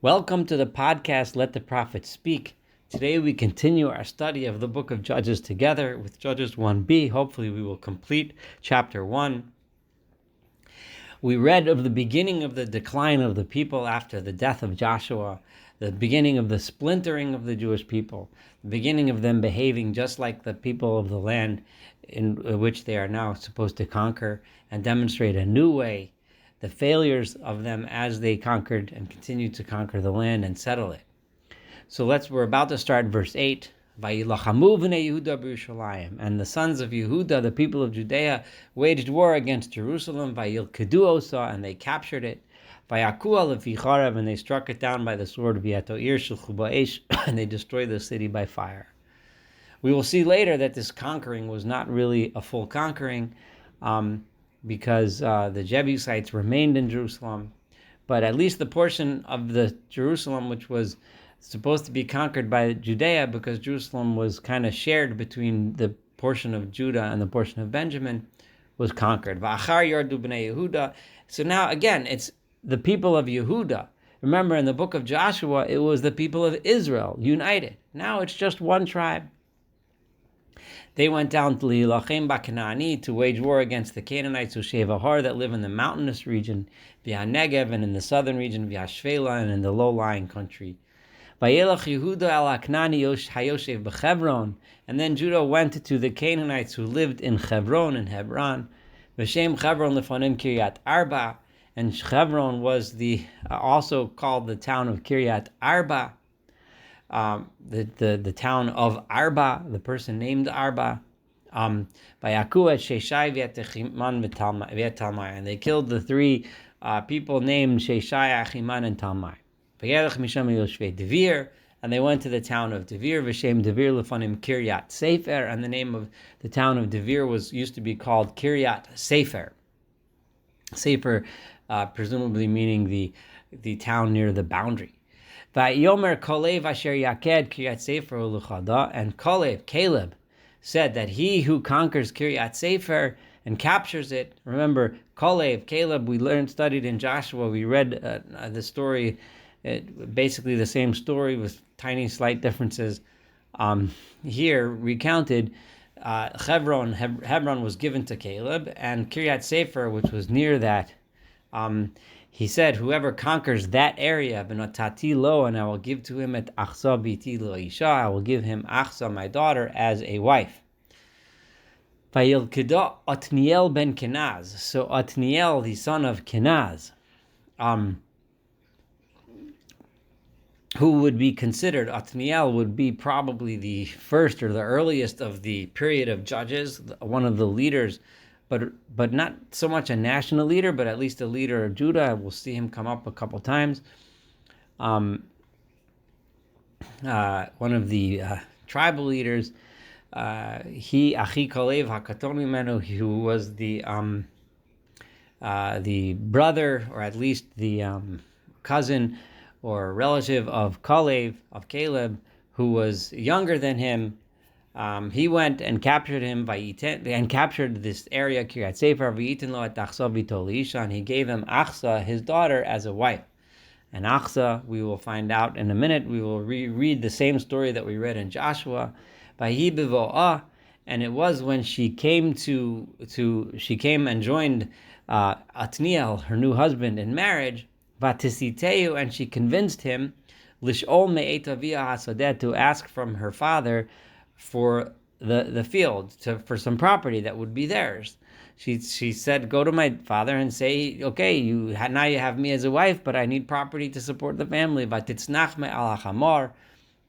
Welcome to the podcast, Let the Prophets Speak. Today we continue our study of the book of Judges together with Judges 1b. Hopefully we will complete chapter 1. We read of the beginning of the decline of the people after the death of Joshua, the beginning of the splintering of the Jewish people, the beginning of them behaving just like the people of the land in which they are now supposed to conquer and demonstrate a new way, the failures of them as they conquered and continued to conquer the land and settle it. So we're about to start verse 8. Vayilachamu b'nei Yehuda b'Yerushalayim, and the sons of Yehuda, the people of Judea, waged war against Jerusalem. Vayilkedu osa, and they captured it. Vayakua lefi charav, and they struck it down by the sword. V'yatoir shilchu ba'esh, and they destroyed the city by fire. We will see later that this conquering was not really a full conquering, because the Jebusites remained in Jerusalem. But at least the portion of the Jerusalem which was supposed to be conquered by Judea, because Jerusalem was kind of shared between the portion of Judah and the portion of Benjamin, was conquered. V'achar yardu b'nei Yehuda. So now again, it's the people of Yehuda. Remember, in the book of Joshua, it was the people of Israel united. Now it's just one tribe. They went down to Lilachem Ba'Kanaani, to wage war against the Canaanites, Ushevahar, that live in the mountainous region, V'Hanegev, and in the southern region, V'Hashvela, and in the low-lying country. Vayelach Yehuda el Aknani Hayoshev b'Chevron, and then Judah went to the Canaanites who lived in Hebron, V'Shem Chevron lefanim Kiryat Arba, and Hebron was also called the town of Kiryat Arba, the town of Arba, the person named Arba. Vayaku et Sheshai v'Achiman v'Talmai, and they killed the three people named Sheshai, Achiman, and Talmai. And they went to the town of Devir, V'Shem Devir lefanim Kiryat Sefer, and the name of the town of Devir used to be called Kiryat Sefer. Sefer, presumably meaning the town near the boundary. Vayomer Kalev asher yaked Kiryat Sefer uluchada, and Caleb said that he who conquers Kiryat Sefer and captures it. Remember, Caleb, we studied in Joshua. We read the story. Basically the same story with tiny slight differences. Here recounted, Hebron was given to Caleb, and Kiryat Sefer, which was near that, he said, whoever conquers that area, v'notati lo, and I will give to him at Achsa biti lo isha, I will give him Achsa, my daughter, as a wife. Vayilkeda Otniel ben Kenaz. So Otniel, the son of Kenaz, who would be considered, Otniel would be probably the first or the earliest of the period of judges, one of the leaders, but not so much a national leader, but at least a leader of Judah. We'll see him come up a couple times. One of the tribal leaders, he Achi Kalev Hakaton Mimenu, who was the brother, or at least the cousin or relative of Caleb, who was younger than him. He went and captured him and captured this area, Kiryat Sefer, v'yitin lo et Achsa bito l'isha, and he gave him Achsa, his daughter, as a wife. And Achsa, we will find out in a minute. We will reread the same story that we read in Joshua. Vayhi b'vo'ah, and it was when she came and joined Otniel, her new husband, in marriage. Vatisiteu, and she convinced him, lish'ol me'et avia hasadeh, to ask from her father for the field, for some property that would be theirs. She said, go to my father and say, okay, now you have me as a wife, but I need property to support the family. Vatitznach me'al hachamor,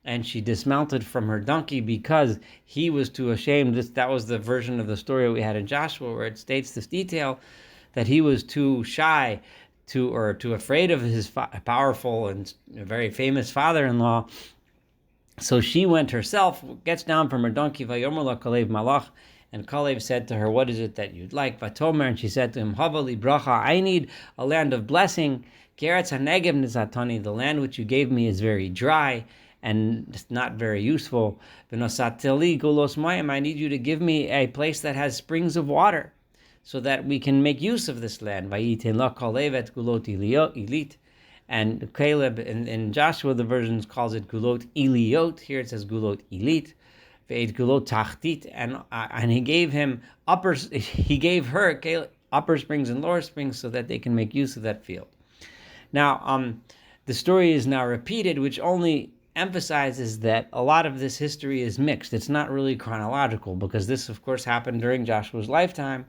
and she dismounted from her donkey because he was too ashamed. That was the version of the story we had in Joshua, where it states this detail, that he was too shy too afraid of his powerful and very famous father-in-law. So she went herself, gets down from her donkey, Vayomer la Kalev malach, and Kalev said to her, what is it that you'd like? Vatomer, and she said to him, Havali bracha, I need a land of blessing. Keretz hanegev nizatani, the land which you gave me is very dry and it's not very useful. V'nosateli gulos mayim, I need you to give me a place that has springs of water, so that we can make use of this land. And Caleb in Joshua, the versions calls it Gulot Eliot. Here it says Gulot Elit. Ve'ed Gulot Tachtit, and he gave him he gave her Caleb, upper springs and lower springs so that they can make use of that field. Now, the story is now repeated, which only emphasizes that a lot of this history is mixed. It's not really chronological, because this, of course, happened during Joshua's lifetime,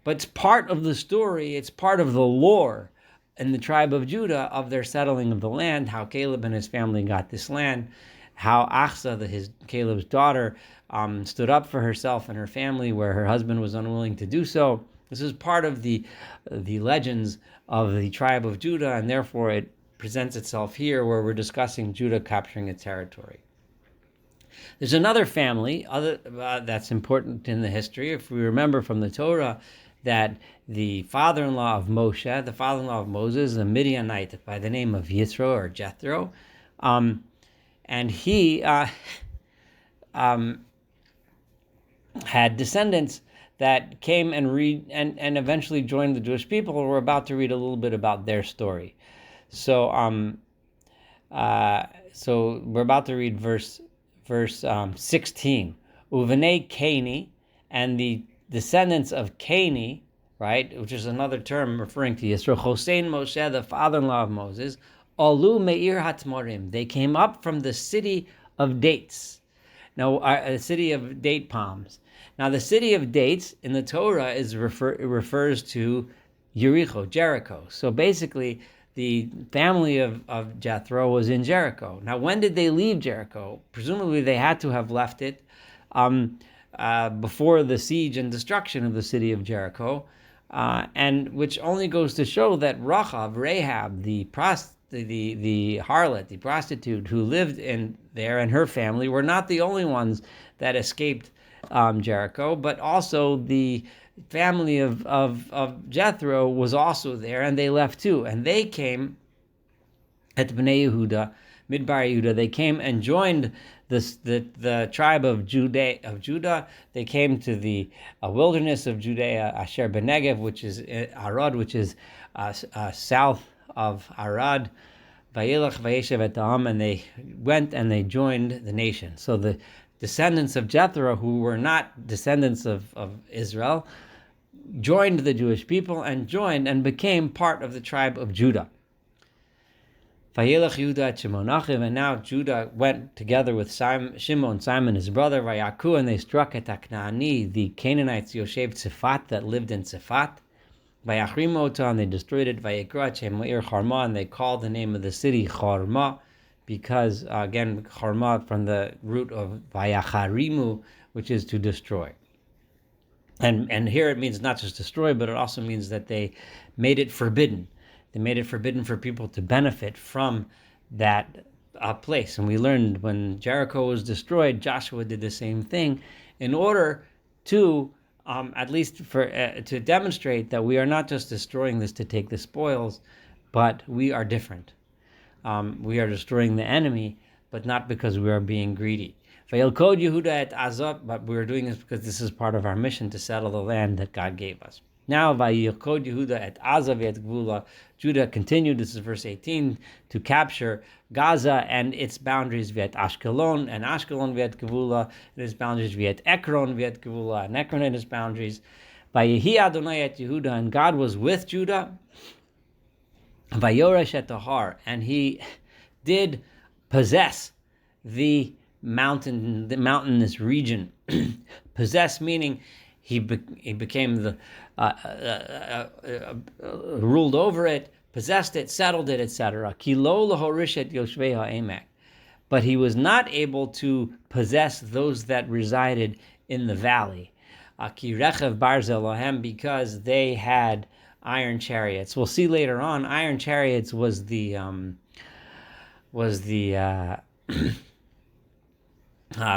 but it's part of the story. It's part of the lore in the tribe of Judah of their settling of the land, how Caleb and his family got this land, how Achsa, Caleb's daughter, stood up for herself and her family where her husband was unwilling to do so. This is part of the legends of the tribe of Judah, and therefore it presents itself here where we're discussing Judah capturing a territory. There's another family that's important in the history. If we remember from the Torah that the father-in-law of Moshe, the father-in-law of Moses, a Midianite by the name of Yithro or Jethro, and he had descendants that came and eventually joined the Jewish people. We're about to read a little bit about their story. So we're about to read verse 16. Uvenei Cani, and the descendants of Cani, right, which is another term referring to Yisro, Hosein Moshe, the father-in-law of Moses, Olu Meir Hatmorim. They came up from the city of dates. Now, a city of date palms. Now, the city of dates in the Torah refers to Jericho. So basically, the family of Jethro was in Jericho. Now, when did they leave Jericho? Presumably, they had to have left it before the siege and destruction of the city of Jericho, and which only goes to show that Rahab, the harlot, the prostitute who lived in there, and her family were not the only ones that escaped Jericho, but also the family of Jethro was also there, and they left too. And they came at Bnei Yehuda, Midbar Yehuda. They came and joined the tribe of Judah. They came to the wilderness of Judea, Asher Benegev, which is Arad, which is south of Arad. Vayelach Vayeshev et Ha'am, and they went and they joined the nation. So the descendants of Jethro, who were not descendants of Israel, joined the Jewish people and became part of the tribe of Judah. Vayelach Yehuda et Shimon Achiv, and now Judah went together with Shimon, his brother, Vayaku, and they struck at Canaani, the Canaanites, Yoshev Tzefat, that lived in Tzefat. Vayachrimota, and they destroyed it. Vayikra Shem Meir Charma, and they called the name of the city Charma, because again, Charma from the root of Vayacharimu, which is to destroy. And here it means not just destroy, but it also means that they made it forbidden. They made it forbidden for people to benefit from that place. And we learned when Jericho was destroyed, Joshua did the same thing in order to at least to demonstrate that we are not just destroying this to take the spoils, but we are different. We are destroying the enemy, but not because we are being greedy. Vayilkod Yehuda et Azov, but we are doing this because this is part of our mission to settle the land that God gave us. Now, Vayilkod Yehuda et Azov et Gvula, Judah continued, this is verse 18, to capture Gaza and its boundaries, Viet Ashkelon, and Ashkelon Viet Gvula, and its boundaries, Viet Ekron Viet Gvula, and Ekron and its boundaries. Vayehi Adonai et Yehuda, and God was with Judah. Vayoresh et Tahar, and he did possess the mountainous region. Possess meaning he became the ruled over it, possessed it, settled it, etc. Kilo lahorish et yoshvei ha'emek, but he was not able to possess those that resided in the valley. Ki rechev barzel lahem, because they had iron chariots. We'll see later on. Iron chariots was the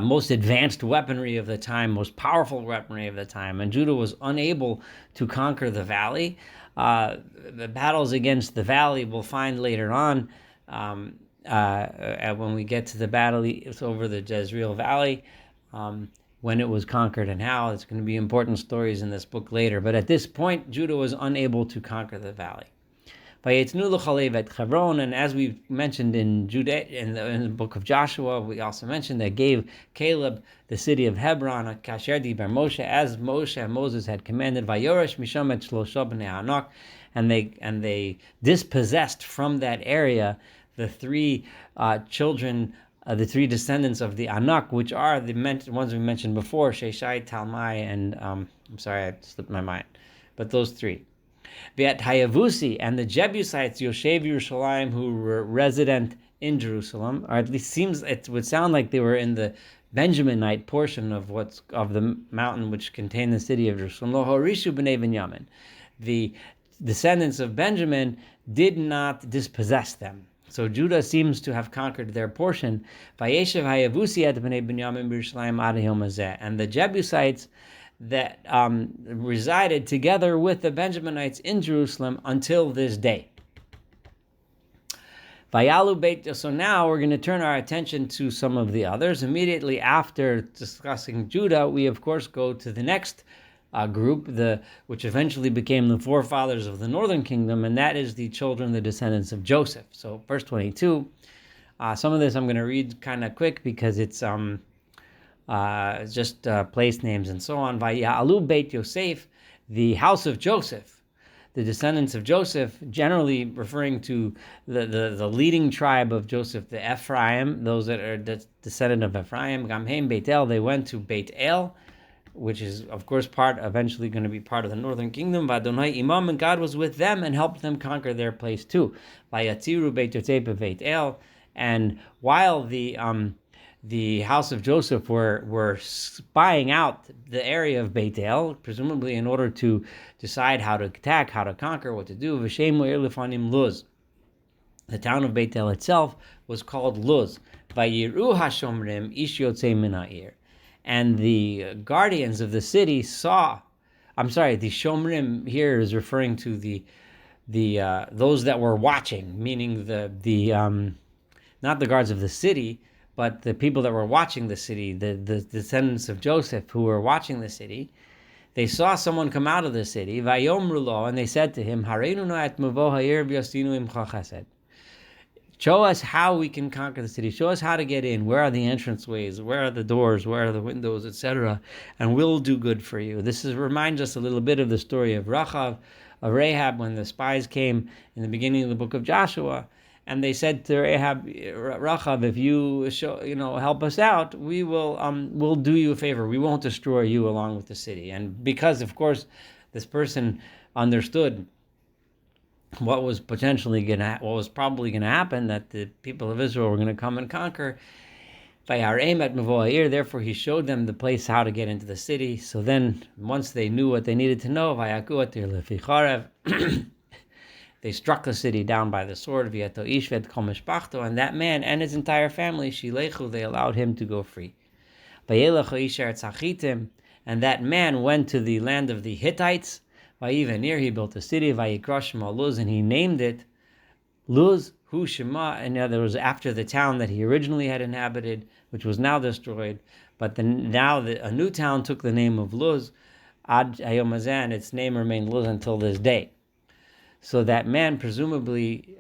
most advanced weaponry of the time, most powerful weaponry of the time, and Judah was unable to conquer the valley. The battles against the valley we'll find later on when we get to the battle over the Jezreel Valley, when it was conquered and how. It's going to be important stories in this book later. But at this point, Judah was unable to conquer the valley. And as we mentioned in the book of Joshua, we also mentioned that gave Caleb the city of Hebron, as Moshe and Moses had commanded, and they dispossessed from that area the three children, the three descendants of the Anak, which are the ones we mentioned before, Sheshai, Talmai, and I'm sorry, I slipped my mind, but those three. Viet Hayavusi and the Jebusites, Yoshev Yerushalayim, who were resident in Jerusalem, or at least it would sound like they were in the Benjaminite portion of the mountain which contained the city of Jerusalem. Lo horishu b'nei Binyamin. The descendants of Benjamin did not dispossess them. So Judah seems to have conquered their portion. Vayeshev Hayavusi et b'nei Binyamin b'Yerushalayim ad hayom hazeh. And the Jebusites that resided together with the Benjaminites in Jerusalem until this day. So now we're going to turn our attention to some of the others. Immediately after discussing Judah, we of course go to the next group, which eventually became the forefathers of the northern kingdom, and that is the children, the descendants of Joseph. So verse 22, some of this I'm going to read kind of quick because it's just place names and so on. Vaya'alu Beit Yosef, the house of Joseph, the descendants of Joseph, generally referring to the leading tribe of Joseph, the Ephraim, those that are descendant of Ephraim. Gamheim Beit El, they went to Beit El, which is of course eventually going to be part of the northern kingdom. Vadonai Imam, and God was with them and helped them conquer their place too. Vayatziru Beit Yosef Beit El, and while the house of Joseph were spying out the area of Beit El, presumably in order to decide how to attack, how to conquer, what to do. V'shem Me'ir Lefanim Luz. The town of Beit El itself was called Luz. Vayiru Hashomrim Ish Yotzei Min Ha'ir. And the guardians of the city the Shomrim here is referring to the those that were watching, meaning the not the guards of the city, but the people that were watching the city, the descendants of Joseph who were watching the city. They saw someone come out of the city, Vayomru lo, and they said to him, Hareinu et mavo ha'ir v'yasinu imcha chesed. Show us how we can conquer the city. Show us how to get in. Where are the entranceways? Where are the doors? Where are the windows, etc.? And we'll do good for you. This reminds us a little bit of the story of Rahab, when the spies came in the beginning of the book of Joshua. And they said to Rahab, if you help us out, we'll do you a favor. We won't destroy you along with the city. And because, of course, this person understood what was probably going to happen, that the people of Israel were going to come and conquer. Therefore, he showed them the place how to get into the city. So then, once they knew what they needed to know, they struck the city down by the sword, and that man and his entire family, they allowed him to go free. And that man went to the land of the Hittites. He built a city, Luz, and he named it Luz Hu Shema, and there was after the town that he originally had inhabited, which was now destroyed. But a new town took the name of Luz, Ad Hayom Hazeh, and its name remained Luz until this day. So that man presumably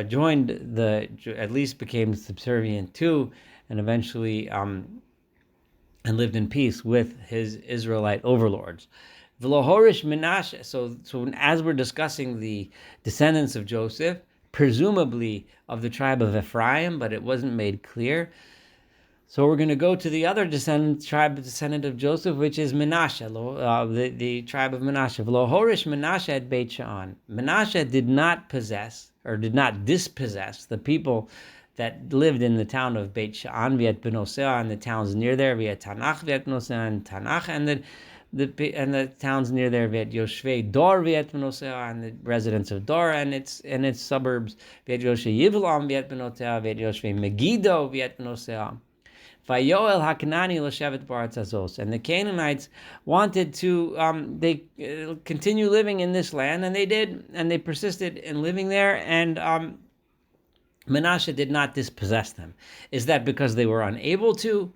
joined at least became subservient to, and eventually and lived in peace with his Israelite overlords. V'lohorish Menashe. So as we're discussing the descendants of Joseph, presumably of the tribe of Ephraim, but it wasn't made clear. So we're going to go to the other descendant of Joseph, which is Menashe, the tribe of Menashe. V'lohorish Menashe at Beit Sha'an. Menashe did not dispossess the people that lived in the town of Beit Sha'an, Viet Benosea, and the towns near there, Viet Tanach, Viet Benosea, and Tanach, and the towns near there, Viet Yoshvei Dor, Viet Benosea, and the residents of Dor and its suburbs, Viet Yoshvei Yivlam, Viet Benosea, Viet Yoshvei Megiddo, Viet Benosea. Vayoel HaKanani l'shevet b'aretz hazos. And the Canaanites wanted to they continue living in this land, and they did, and they persisted in living there, and Menashe did not dispossess them. Is that because they were unable to?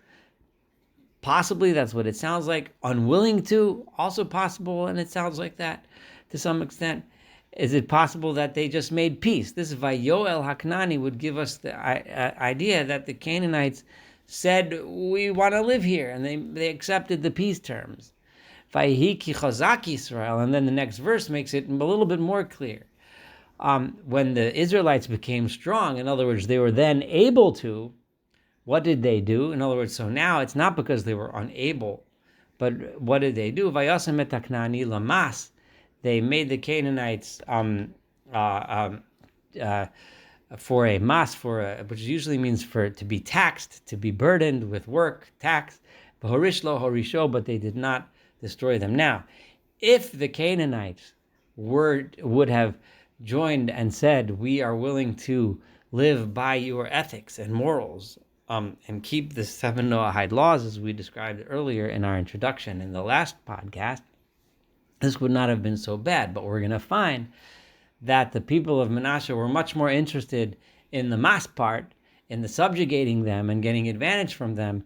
Possibly, that's what it sounds like. Unwilling to? Also possible, and it sounds like that to some extent. Is it possible that they just made peace? This Vayoel Haknani would give us the idea that the Canaanites said, we want to live here, and they accepted the peace terms. Vayihi ki chazak Yisrael, and then the next verse makes it a little bit more clear. When the Israelites became strong, in other words, they were then able to, what did they do? In other words, so now it's not because they were unable, but what did they do? Vayasem et Haknani lamas. They made the Canaanites for a mas, which usually means to be taxed, to be burdened with work, tax. Horish lo horisho, but they did not destroy them. Now, if the Canaanites would have joined and said, we are willing to live by your ethics and morals, and keep the 7 Noahide laws as we described earlier in our introduction in the last podcast, this would not have been so bad. But we're going to find that the people of Manasseh were much more interested in the mas part, in the subjugating them and getting advantage from them,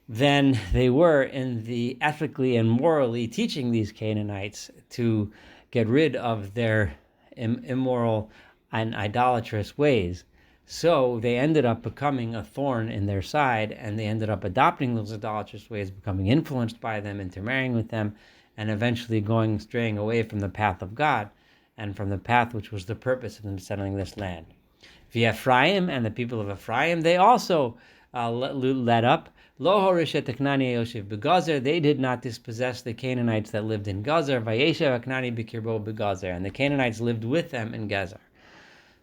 than they were in the ethically and morally teaching these Canaanites to get rid of their immoral and idolatrous ways. So they ended up becoming a thorn in their side, and they ended up adopting those idolatrous ways, becoming influenced by them, intermarrying with them, and eventually straying away from the path of God and from the path which was the purpose of them settling this land. The Ephraim and the people of Ephraim, they also led up. Lo horishet Haknani Yoshev begazer. They did not dispossess the Canaanites that lived in Gazer. Vayeshev Haknani b'kirbo begazer. And the Canaanites lived with them in Gazer.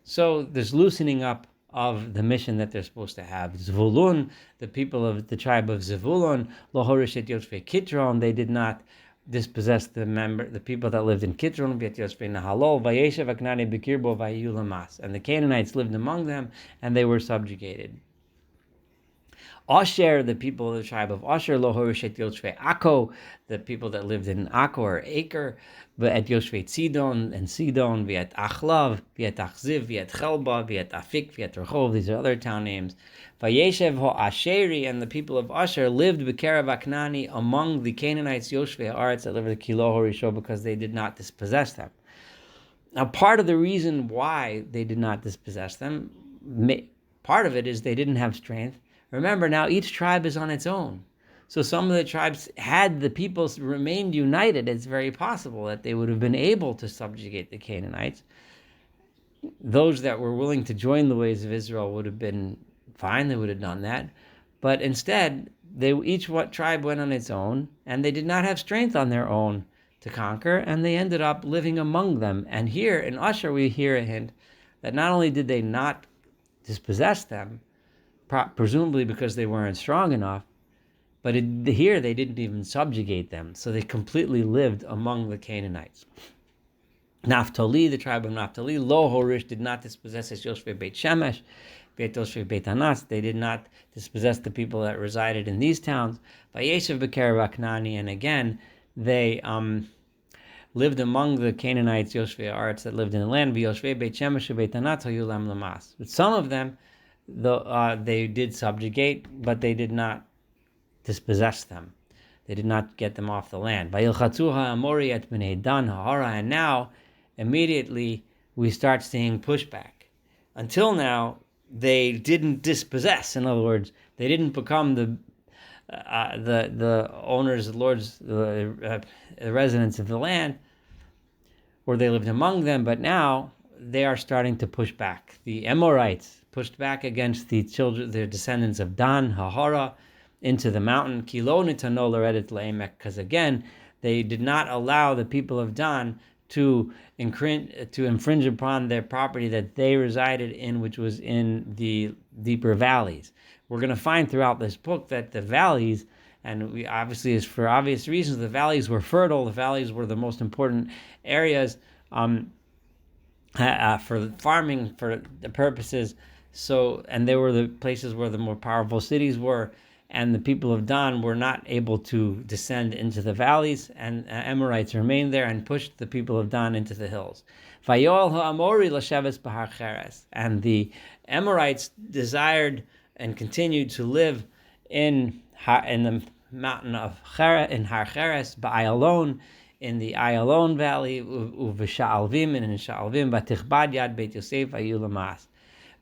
So there's loosening up of the mission that they're supposed to have. Zvulun, the people of the tribe of Zvulun, lo horishet Yoshvei Kitron. They did not dispossess the people that lived in Kitron, Vayeshev Haknani b'kirbo vayu lamas. And the Canaanites lived among them, and they were subjugated. Asher, the people of the tribe of Asher, lo horishet Yoshvei Akko, the people that lived in Akko or Acre, v'et Yoshvei Sidon and Sidon, v'et Achlav, v'et Achziv, v'et Chelba, v'et Afik, v'et Rehov. These are other town names. Vayeshev ho Asheri, and the people of Asher lived b'kerav Haknani among the Canaanites, Yoshvei Haaretz, that lived at Kilo Horisho, because they did not dispossess them. Now, part of the reason why they did not dispossess them, part of it is they didn't have strength. Remember, now each tribe is on its own. So some of the tribes, had the people remained united, it's very possible that they would have been able to subjugate the Canaanites. Those that were willing to join the ways of Israel would have been fine, they would have done that. But instead, each tribe went on its own, and they did not have strength on their own to conquer, and they ended up living among them. And here in Asher, we hear a hint that not only did they not dispossess them, presumably because they weren't strong enough, but here they didn't even subjugate them. So they completely lived among the Canaanites. Naphtali, the tribe of Naphtali, Lo Horish, did not dispossess Yoshvei Beit Shemesh, Beit Yoshvei Beit Anas. They did not dispossess the people that resided in these towns. Vayeshev b'kerav Haknani, and again, they lived among the Canaanites, Yoshvei Haaretz, that lived in the land. Yoshvei Beit Shemesh Beit Anas hayu lam lamas. But some of them, they did subjugate, but they did not dispossess them. They did not get them off the land. And now, immediately, we start seeing pushback. Until now, they didn't dispossess. In other words, they didn't become the owners, the lords, the residents of the land, or they lived among them. But now they are starting to push back. The Amorites pushed back against the descendants of Dan, Hahara, into the mountain, because again, they did not allow the people of Dan to infringe upon their property that they resided in, which was in the deeper valleys. We're going to find throughout this book that the valleys, and we obviously, is for obvious reasons, the valleys were fertile. The valleys were the most important areas for farming, for the purposes. So, and they were the places where the more powerful cities were, and the people of Dan were not able to descend into the valleys, and Amorites remained there and pushed the people of Dan into the hills. Vayol ha'amori l'sheves b'har cheres, and the Amorites desired and continued to live in the mountain of Har Cheres, Ba'ayalon, in the Ayalon Valley, Uvesha'alvim, and in Sha'alvim, Batichbad Yad Beit Yosef Ayu Lamas.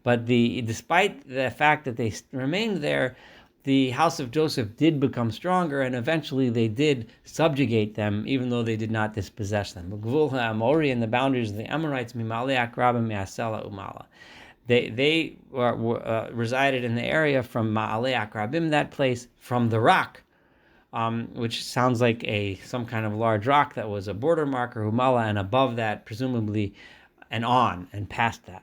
But despite the fact that they remained there, the house of Joseph did become stronger, and eventually they did subjugate them, even though they did not dispossess them. Gvul ha'Amori, and the boundaries of the Amorites, Mimale Akrabim Me'asela Umala. They resided in the area from Ma'ale Akrabim, that place, from the rock, which sounds like some kind of large rock that was a border marker, Humala, and above that, presumably, and on, and past that.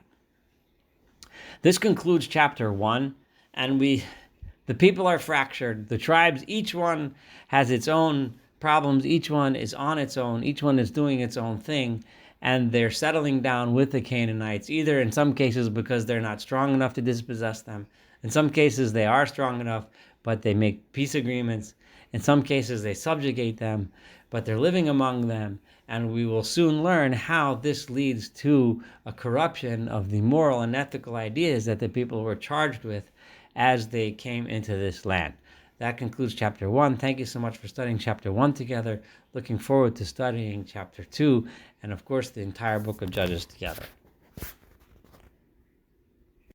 This concludes chapter 1, and the people are fractured. The tribes, each one has its own problems. Each one is on its own. Each one is doing its own thing, and they're settling down with the Canaanites, either in some cases because they're not strong enough to dispossess them. In some cases, they are strong enough, but they make peace agreements. In some cases, they subjugate them, but they're living among them. And we will soon learn how this leads to a corruption of the moral and ethical ideas that the people were charged with as they came into this land. That concludes chapter 1. Thank you so much for studying chapter 1 together. Looking forward to studying chapter 2 and, of course, the entire book of Judges together.